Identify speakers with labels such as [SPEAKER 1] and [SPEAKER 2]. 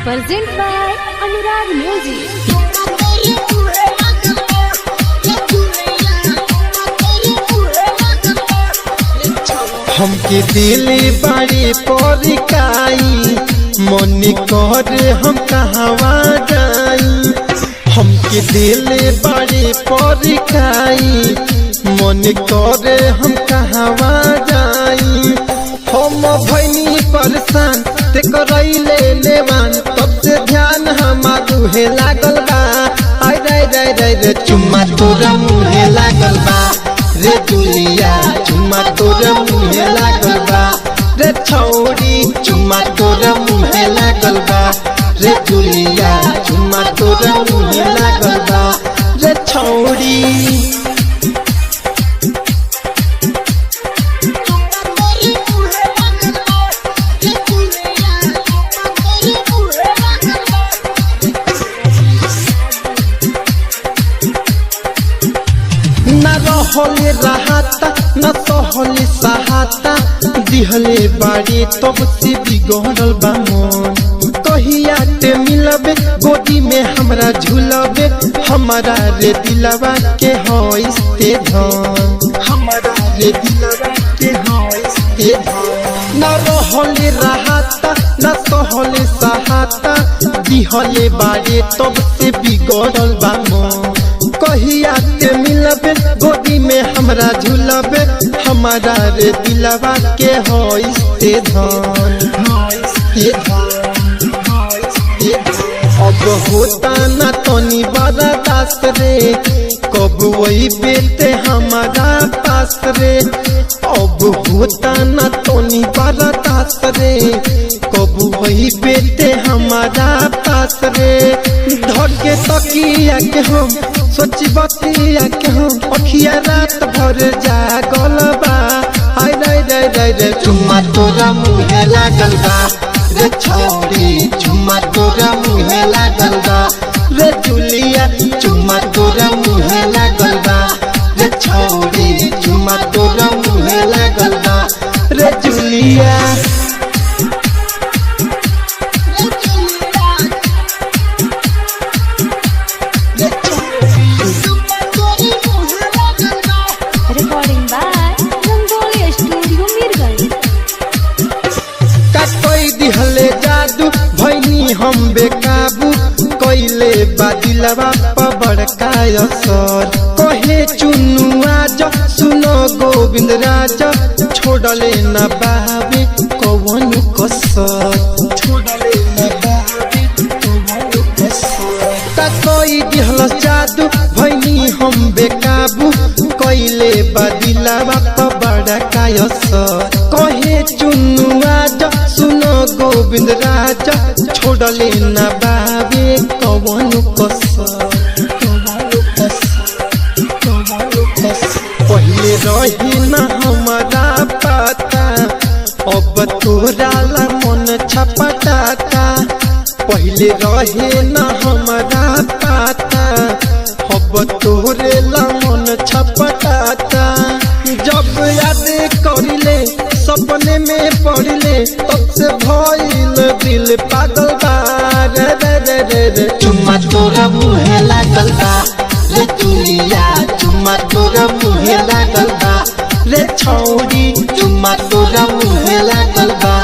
[SPEAKER 1] Present by Anurag Music.
[SPEAKER 2] हमके दिली बड़ी परिकाई मन कर हम कहवा जाई। हमके दिली बड़ी परिकाई मन कर हम कहवा जाई। हम भैनी परेशान ते करैले लेवान तब से ध्यान हमार उहे लागल बा। आय रे रे रे रे चुम्मा तोरा मुहे लागल बा रे दुलिया चुम्मा तोरा मुहे लागल बा रे छौरी चुम्मा तोरा मुहे लागल बा रे दुलिया चुम्मा तोरा मुहे लागल बा रे छौरी। न रहले रहता न सहले सहाता दिहले बाड़ी तब से बिगड़ल बा मन। कहिया ते मिलबे गोदी में हमरा झूलबे हमारा रे दिलवा के होइस्ते धन हमारा रे दिलवा के होइस्ते धन। न रहले रहता न सहले सहाता दिहले बाड़ी तब से बिगड़ल बा मन। कहिया ते मिलबे गोदी में हमरा झूलबे हमारा रे दिलवा के होइस्ते धन होइस्ते धन। अब होता न तनी बर्दाश्त रे कब वही बेटे हमारा पास रे। अब होता न तनी बर्दाश्त रे कब वही बेटे हमारा पास रे। धर के तकिया के हम सोची बतिया के हम अखिया रात भर जागल बा। हाय रे रे रे रे चुम्मा तोरा मुहे लागल बा रे छौरी चुम्मा तोरा मुहे लागल बा रे जुलिया चुम्मा तोरा मुहे लागल बा रे छौरी चुम्मा तोरा मुहे लागल बा रे जुलिया।
[SPEAKER 1] Recording by Rangoli Studio Mirganj.
[SPEAKER 2] कोई दिहले जादू भैनी हम बेकाबू कोइले बादिलवा पर काय असर। कहे चुनु आज सुनो गोविंद राज छोड़ले न बाबे कौन कसर छोड़ले न बाबे कौन कसर। कोई दिहल जादू भैनी हम बेकाबू कोइले बादिलवा पर काय असर। कहे चुनु आज सुनो गोविंद राज छोड़ले न बाबे कौन कसर पहले रही न हमारा पता अब तोरा ला मन छपटाता। पहले रहे न हमारा पता अब तोरे ला मन छपटाता। जब याद करिले सपने में पड़िले तब से भइल दिल पागल बा रे रे रे रे रे चुम्मा तोरा मुहे लागल बा रे दुलिया चुम्मा तोरा मुहे लागल बा रे छौरी चुम्मा तोरा मुहे लागल बा